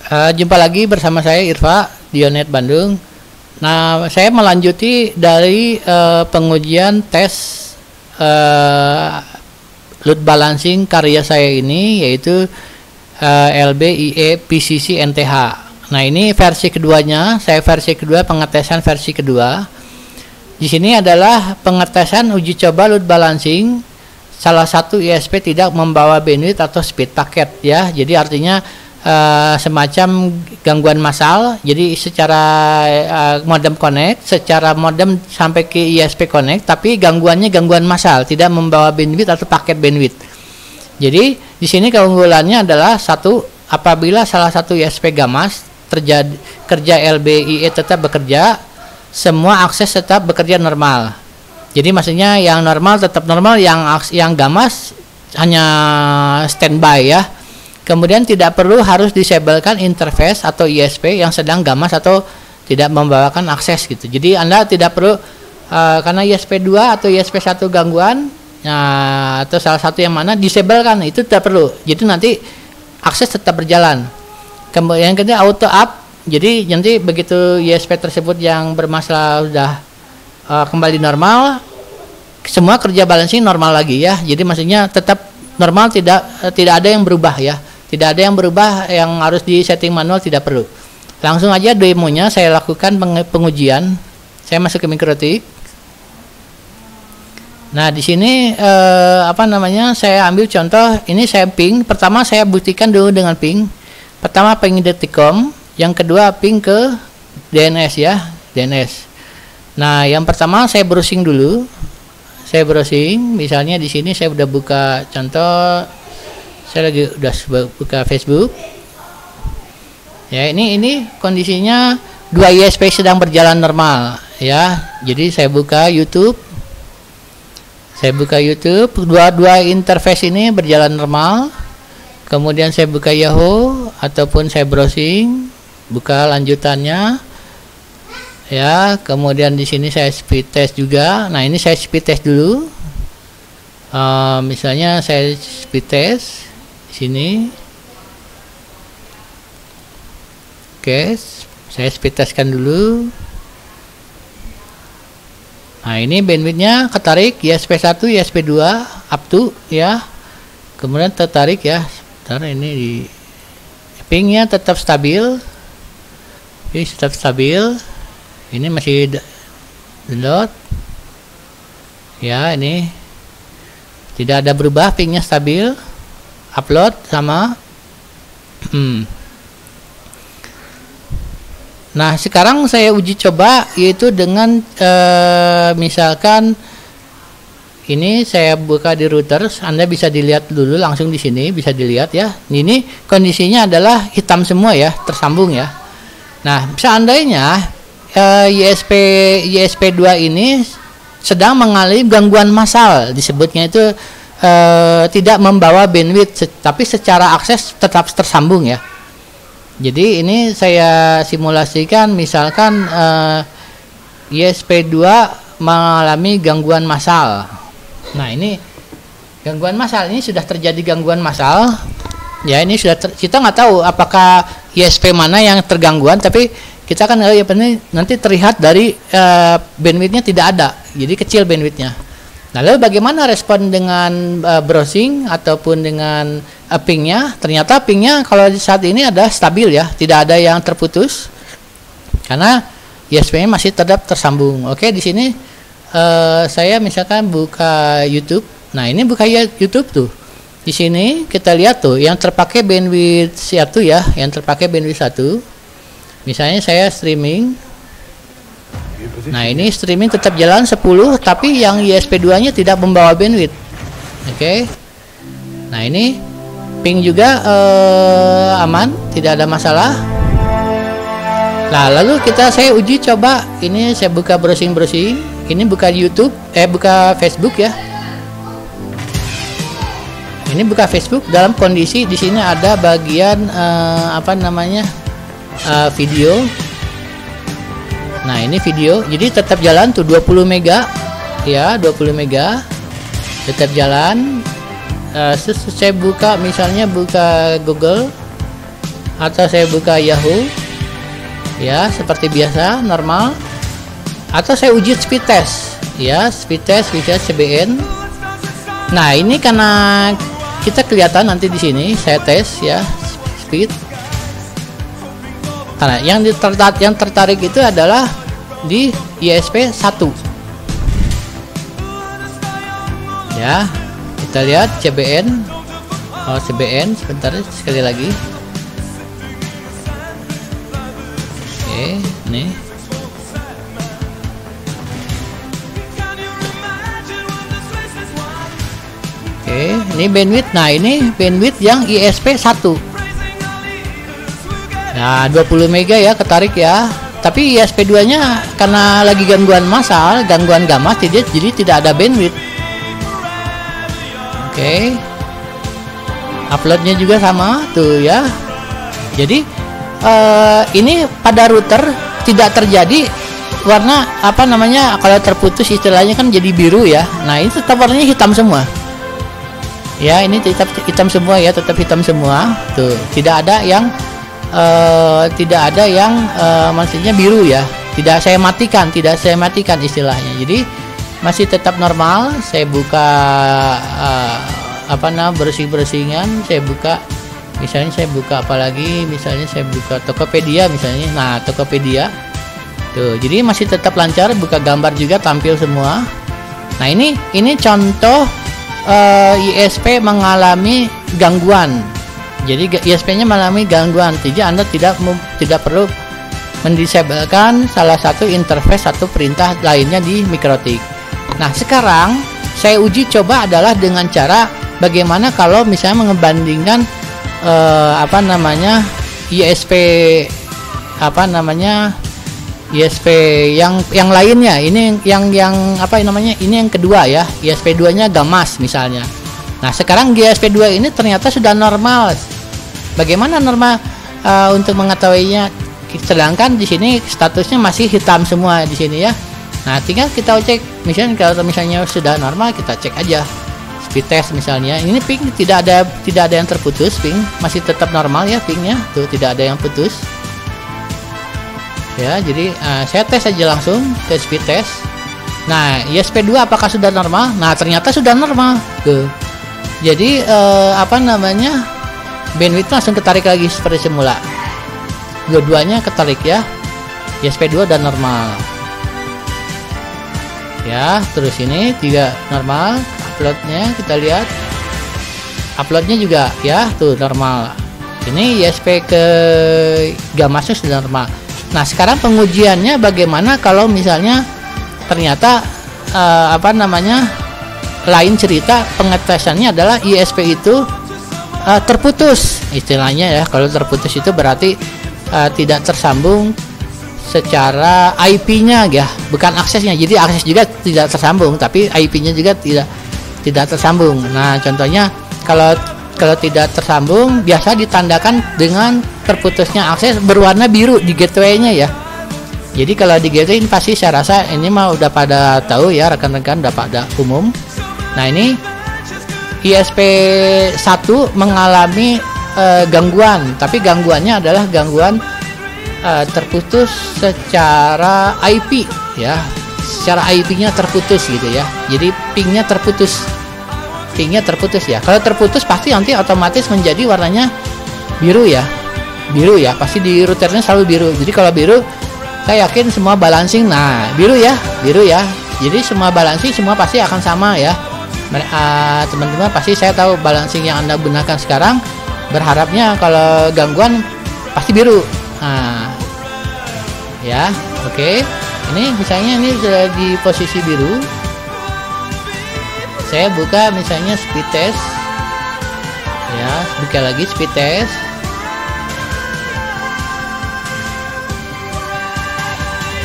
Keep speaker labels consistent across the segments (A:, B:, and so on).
A: Jumpa lagi bersama saya Irfa di Onet Bandung. Nah, saya melanjuti dari pengujian tes load balancing karya saya ini, yaitu LB-IE PCC NTH. Nah, ini versi keduanya. Saya versi kedua, pengetesan versi kedua. Di sini adalah pengetesan uji coba load balancing. Salah satu ISP tidak membawa bandwidth atau speed paket, ya. Jadi artinya semacam gangguan massal. Jadi secara modem connect, secara modem sampai ke ISP connect, tapi gangguannya gangguan massal, tidak membawa bandwidth atau paket bandwidth. Jadi di sini keunggulannya adalah satu, apabila salah satu ISP gamas terjadi kerja LB-IE tetap bekerja, semua akses tetap bekerja normal. Jadi maksudnya yang normal tetap normal, yang gamas hanya standby, ya. Kemudian tidak perlu harus disablekan interface atau ISP yang sedang gamas atau tidak membawakan akses gitu. Jadi Anda tidak perlu karena ISP 2 atau ISP 1 gangguan, atau salah satu yang mana disablekan, itu tidak perlu. Jadi nanti akses tetap berjalan. Kemudian yang kedua auto up. Jadi nanti begitu ISP tersebut yang bermasalah sudah kembali normal, semua kerja balancing normal lagi, ya. Jadi maksudnya tetap normal, tidak ada yang berubah, ya. Tidak ada yang berubah yang harus di setting manual, tidak perlu. Langsung aja demonya saya lakukan pengujian. Saya masuk ke Mikrotik. Nah, di sini saya ambil contoh. Ini saya ping. Pertama saya buktikan dulu dengan ping. Pertama ping detikcom, yang kedua ping ke DNS, ya, DNS. Nah, yang pertama saya browsing dulu. Saya browsing, misalnya di sini saya udah buka contoh. Saya lagi udah buka Facebook. Ya, ini kondisinya dua ISP sedang berjalan normal, ya. Jadi saya buka YouTube. Dua interface ini berjalan normal. Kemudian saya buka Yahoo ataupun saya browsing, buka lanjutannya. Ya, kemudian di sini saya speed test juga. Nah, ini saya speed test dulu. Misalnya saya speed test di sini. Oke, saya speed testkan dulu. Nah, ini bandwidthnya ketarik ISP1, ISP2 up to, ya. Kemudian tertarik, ya. Bentar, ini di pingnya tetap stabil. Ini tetap stabil. Ini masih download, ya. Ini tidak ada berubah, pingnya stabil. Upload sama. Nah, sekarang saya uji coba, yaitu dengan misalkan ini saya buka di router. Anda bisa dilihat dulu langsung di sini, bisa dilihat, ya. Ini kondisinya adalah hitam semua, ya, tersambung, ya. Nah, seandainya ISP2 ini sedang mengalami gangguan massal, disebutnya itu tidak membawa bandwidth, tapi secara akses tetap tersambung, ya. Jadi ini saya simulasikan, misalkan ISP2 mengalami gangguan massal. Nah, ini gangguan massal, ini sudah terjadi gangguan massal, ya. Ini sudah kita nggak tahu apakah ISP mana yang tergangguan, tapi kita kan nanti terlihat dari bandwidthnya tidak ada, jadi kecil bandwidthnya. Nah, lalu bagaimana respon dengan browsing ataupun dengan pingnya? Ternyata pingnya kalau saat ini ada stabil, ya, tidak ada yang terputus karena ISP-nya masih tetap tersambung. Oke, di sini saya misalkan buka YouTube. Nah, ini buka YouTube tuh. Di sini kita lihat tuh yang terpakai bandwidth 1, ya, yang terpakai bandwidth 1. Misalnya saya streaming. Nah, ini streaming tetap jalan 10, tapi yang ISP2-nya tidak membawa bandwidth. Oke. Nah, ini ping juga aman, tidak ada masalah. Nah, lalu saya uji coba. Ini saya buka browsing. Ini buka YouTube, buka Facebook, ya. Ini buka Facebook dalam kondisi di sini ada bagian video. Nah, ini video, jadi tetap jalan tuh 20 mega, ya, 20 mega tetap jalan. Saya buka, misalnya buka Google. atau saya buka Yahoo ya, seperti biasa normal, atau saya uji speed test ya, speed test bisa CBN. Nah ini karena kita kelihatan nanti di sini saya tes ya speed, karena yang tertarik itu adalah di ISP 1 ya. Kita lihat CBN, CBN sebentar sekali lagi. Oke, nih oke, ini bandwidth. Nah ini bandwidth yang ISP 1. Nah 20 mega ya, ketarik ya. Tapi ISP 2 nya karena lagi gangguan massal, gangguan gamma, jadi tidak ada bandwidth. Oke, uploadnya juga sama tuh ya. Jadi ini pada router tidak terjadi warna apa namanya, kalau terputus istilahnya kan jadi biru ya. Nah ini tetap warnanya hitam semua ya, ini tetap hitam semua ya, tetap hitam semua tuh, tidak ada yang maksudnya biru ya, tidak saya matikan istilahnya. Jadi masih tetap normal. Saya buka bersih-bersingan, saya buka misalnya, saya buka apalagi, misalnya saya buka Tokopedia misalnya. Nah Tokopedia tuh, jadi masih tetap lancar, buka gambar juga tampil semua. Nah ini contoh ISP mengalami gangguan. Jadi ISP-nya mengalami gangguan, jadi Anda tidak perlu mendisablekan salah satu interface atau perintah lainnya di MikroTik. Nah sekarang saya uji coba adalah dengan cara bagaimana kalau misalnya mengebandingkan ISP ISP yang lainnya. Ini ini yang kedua ya, ISP 2 nya gamas misalnya. Nah sekarang ISP 2 ini ternyata sudah normal. Bagaimana normal untuk mengetahuinya? Sedangkan di sini statusnya masih hitam semua di sini ya. Nah tinggal kita cek, misalnya kalau misalnya sudah normal, kita cek aja speed test misalnya. Ini ping tidak ada yang terputus, ping masih tetap normal ya, pingnya tuh tidak ada yang putus ya. Jadi saya tes aja langsung ke speed test. Nah ISP 2 apakah sudah normal? Nah ternyata sudah normal tuh. Jadi bandwidth langsung ketarik lagi seperti semula, dua-duanya ketarik ya. ISP 2 dan normal ya. Terus ini juga normal. Uploadnya kita lihat, uploadnya juga ya tuh normal. Ini ISP ke gamasnya sudah normal. Nah sekarang pengujiannya bagaimana kalau misalnya ternyata lain cerita, pengetesannya adalah ISP itu terputus istilahnya ya. Kalau terputus itu berarti tidak tersambung secara IP-nya ya, bukan aksesnya. Jadi akses juga tidak tersambung, tapi IP-nya juga tidak tersambung. Nah contohnya kalau tidak tersambung biasa ditandakan dengan terputusnya akses berwarna biru di gateway-nya ya. Jadi kalau di gateway ini pasti saya rasa ini mah udah pada tahu ya, rekan-rekan udah pada umum. Nah ini ISP 1 mengalami gangguan, tapi gangguannya adalah gangguan terputus secara IP ya, secara IP-nya terputus gitu ya. Jadi pingnya terputus ya. Kalau terputus pasti nanti otomatis menjadi warnanya biru ya, pasti di routernya selalu biru. Jadi kalau biru saya yakin semua balancing, nah biru ya. Jadi semua balancing semua pasti akan sama ya. Teman-teman pasti saya tahu balancing yang Anda gunakan sekarang, berharapnya kalau gangguan pasti biru. Nah ya oke. Ini misalnya ini sudah di posisi biru. Saya buka misalnya speed test ya, buka lagi speed test.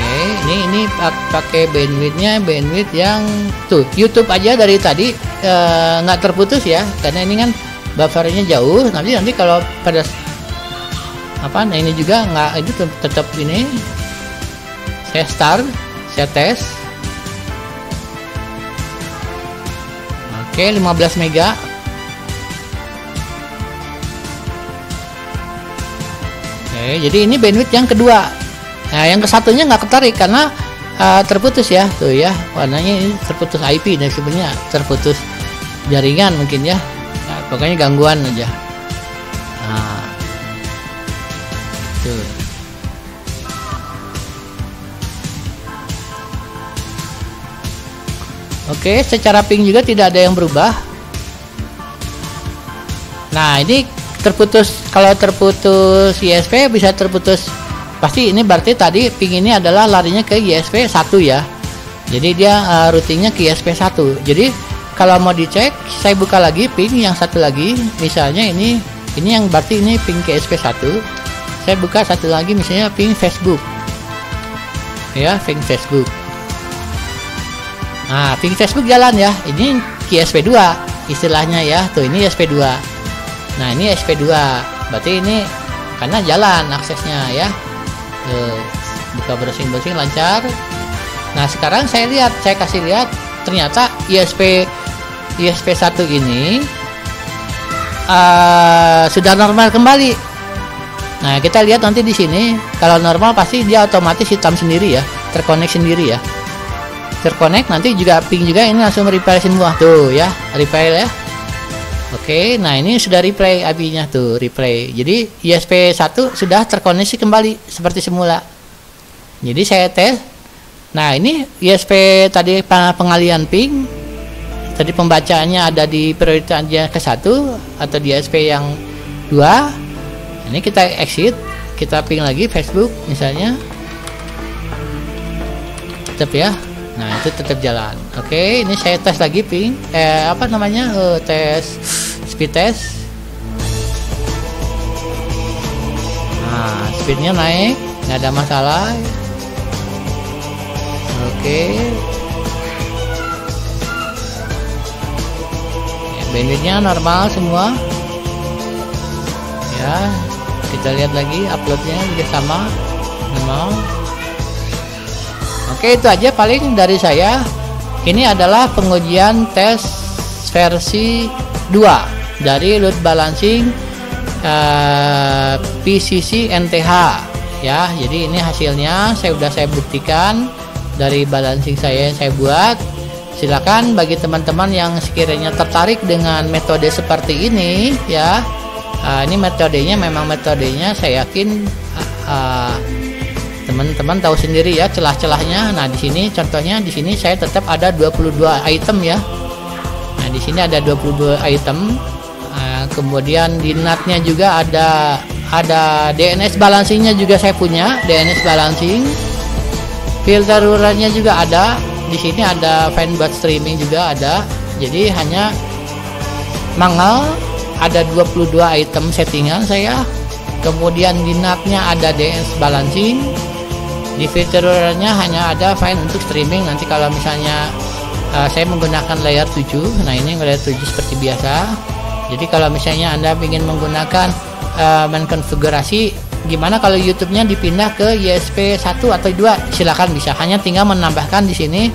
A: Oke, ini pakai bandwidth yang tuh YouTube aja dari tadi nggak terputus ya, karena ini kan buffernya jauh. Nanti kalau pada nah ini juga nggak, itu tetap ini. Saya start, saya tes. Oke, 15 mega. Oke, jadi ini bandwidth yang kedua. Nah, yang kesatunya nggak ketarik karena terputus ya, tuh ya, warnanya ini terputus IP dan sebenarnya terputus jaringan mungkin ya. Nah, pokoknya gangguan aja. Nah, tuh. Oke, secara ping juga tidak ada yang berubah. Nah, ini terputus. Kalau terputus ISP bisa terputus. Pasti ini berarti tadi ping ini adalah larinya ke ISP 1 ya. Jadi dia routingnya ke ISP 1. Jadi kalau mau dicek, saya buka lagi ping yang satu lagi. Misalnya ini yang berarti ini ping ke ISP 1. Saya buka satu lagi misalnya ping Facebook. Ya, ping Facebook. Nah, ping Facebook jalan ya. Ini ISP 2 istilahnya ya. Tuh ini ISP 2. Nah, ini ISP 2. Berarti ini karena jalan aksesnya ya. Tuh, buka browsing lancar. Nah, sekarang saya kasih lihat ternyata ISP 1 ini sudah normal kembali. Nah, kita lihat nanti di sini kalau normal pasti dia otomatis hitam sendiri ya, terkonek sendiri ya. Terkonek nanti juga ping juga ini langsung replay semua tuh ya, replay ya. Oke, nah ini sudah replay IP-nya tuh, replay. Jadi ISP 1 sudah terkoneksi kembali seperti semula. Jadi saya tes. Nah, ini ISP tadi pengalian ping. Tadi pembacaannya ada di prioritasnya ke 1 atau di ISP yang 2. Ini kita exit, kita ping lagi Facebook misalnya. Tetap ya. Nah, itu tetap jalan. Oke, ini saya tes lagi ping tes speed test. Nah, speednya naik, nggak ada masalah. Oke, bandwidthnya normal semua ya. Kita lihat lagi uploadnya juga sama normal. Oke, itu aja paling dari saya. Ini adalah pengujian tes versi 2 dari load balancing PCC NTH ya. Jadi ini hasilnya saya buktikan dari balancing saya yang saya buat. Silakan bagi teman-teman yang sekiranya tertarik dengan metode seperti ini ya. Ini metodenya saya yakin teman-teman tahu sendiri ya celah-celahnya. Nah, di sini contohnya di sini saya tetap ada 22 item ya. Nah, di sini ada 22 item. Kemudian di NAT-nya juga ada DNS balancingnya juga saya punya, DNS balancing. Filter URL-nya juga ada. Di sini ada fine buat streaming juga ada. Jadi hanya manggal ada 22 item settingan saya. Kemudian di NAT-nya ada DNS balancing. Di fiturnya hanya ada file untuk streaming. Nanti kalau misalnya saya menggunakan layer 7. Nah, ini layer 7 seperti biasa. Jadi kalau misalnya Anda ingin menggunakan menkonfigurasi gimana kalau YouTube-nya dipindah ke ISP 1 atau 2, silakan bisa. Hanya tinggal menambahkan di sini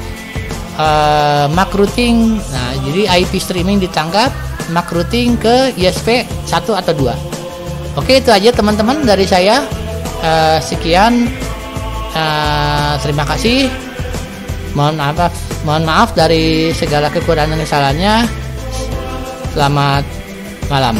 A: MAC routing. Nah, jadi IP streaming ditangkap, MAC routing ke ISP 1 atau 2. Oke, itu aja teman-teman dari saya. Sekian. Terima kasih. Mohon maaf dari segala kekurangan dan kesalahannya. Selamat malam.